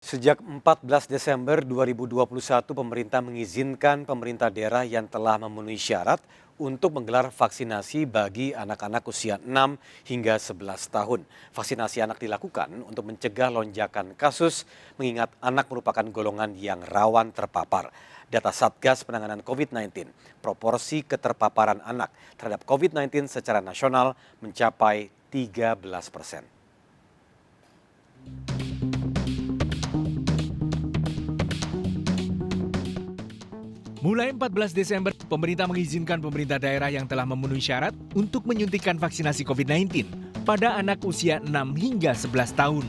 Sejak 14 Desember 2021, pemerintah mengizinkan pemerintah daerah yang telah memenuhi syarat untuk menggelar vaksinasi bagi anak-anak usia 6 hingga 11 tahun. Vaksinasi anak dilakukan untuk mencegah lonjakan kasus, mengingat anak merupakan golongan yang rawan terpapar. Data Satgas Penanganan COVID-19, proporsi keterpaparan anak terhadap COVID-19 secara nasional mencapai 13%. Mulai 14 Desember, pemerintah mengizinkan pemerintah daerah yang telah memenuhi syarat untuk menyuntikkan vaksinasi COVID-19 pada anak usia 6 hingga 11 tahun.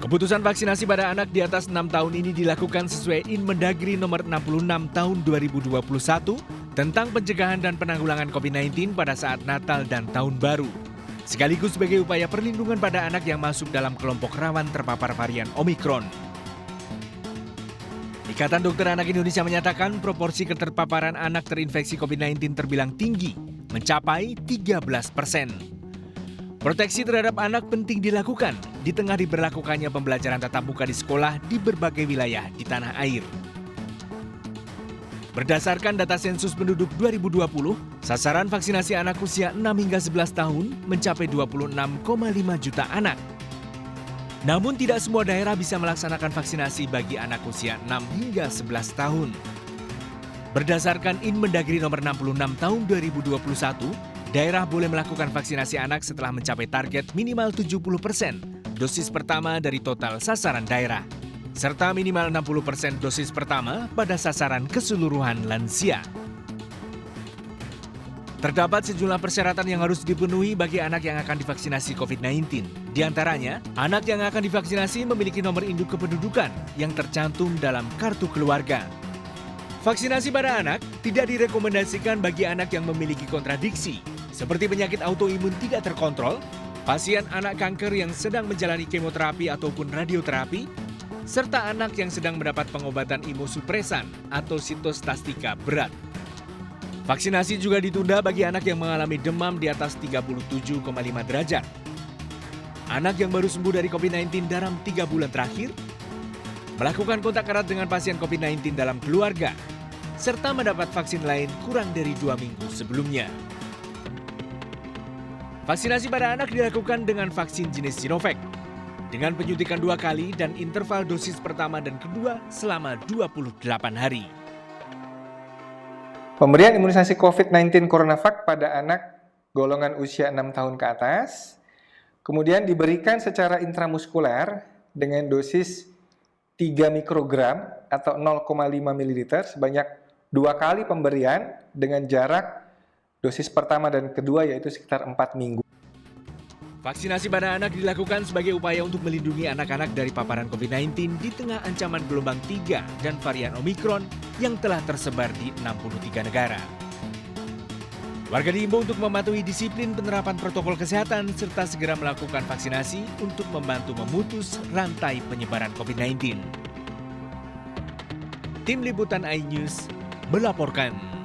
Keputusan vaksinasi pada anak di atas 6 tahun ini dilakukan sesuai Inmendagri nomor 66 tahun 2021 tentang pencegahan dan penanggulangan COVID-19 pada saat Natal dan Tahun Baru. Sekaligus sebagai upaya perlindungan pada anak yang masuk dalam kelompok rawan terpapar varian Omikron. Ikatan Dokter Anak Indonesia menyatakan proporsi keterpaparan anak terinfeksi COVID-19 terbilang tinggi, mencapai 13%. Proteksi terhadap anak penting dilakukan di tengah diberlakukannya pembelajaran tatap muka di sekolah di berbagai wilayah di tanah air. Berdasarkan data sensus penduduk 2020, sasaran vaksinasi anak usia 6 hingga 11 tahun mencapai 26,5 juta anak. Namun tidak semua daerah bisa melaksanakan vaksinasi bagi anak usia 6 hingga 11 tahun. Berdasarkan Inmendagri nomor 66 tahun 2021, daerah boleh melakukan vaksinasi anak setelah mencapai target minimal 70% dosis pertama dari total sasaran daerah, serta minimal 60% dosis pertama pada sasaran keseluruhan lansia. Terdapat sejumlah persyaratan yang harus dipenuhi bagi anak yang akan divaksinasi COVID-19. Di antaranya, anak yang akan divaksinasi memiliki nomor induk kependudukan yang tercantum dalam kartu keluarga. Vaksinasi pada anak tidak direkomendasikan bagi anak yang memiliki kontradiksi, seperti penyakit autoimun tidak terkontrol, pasien anak kanker yang sedang menjalani kemoterapi ataupun radioterapi, serta anak yang sedang mendapat pengobatan imunosupresan atau sitostastika berat. Vaksinasi juga ditunda bagi anak yang mengalami demam di atas 37,5 derajat. Anak yang baru sembuh dari COVID-19 dalam 3 bulan terakhir, melakukan kontak erat dengan pasien COVID-19 dalam keluarga, serta mendapat vaksin lain kurang dari 2 minggu sebelumnya. Vaksinasi pada anak dilakukan dengan vaksin jenis Sinovac, dengan penyuntikan 2 kali dan interval dosis pertama dan kedua selama 28 hari. Pemberian imunisasi COVID-19 CoronaVac pada anak golongan usia 6 tahun ke atas, kemudian diberikan secara intramuskuler dengan dosis 3 mikrogram atau 0,5 ml sebanyak 2 kali pemberian dengan jarak dosis pertama dan kedua yaitu sekitar 4 minggu. Vaksinasi pada anak dilakukan sebagai upaya untuk melindungi anak-anak dari paparan COVID-19 di tengah ancaman gelombang 3 dan varian Omikron yang telah tersebar di 63 negara. Warga diimbau untuk mematuhi disiplin penerapan protokol kesehatan serta segera melakukan vaksinasi untuk membantu memutus rantai penyebaran COVID-19. Tim Liputan iNews melaporkan.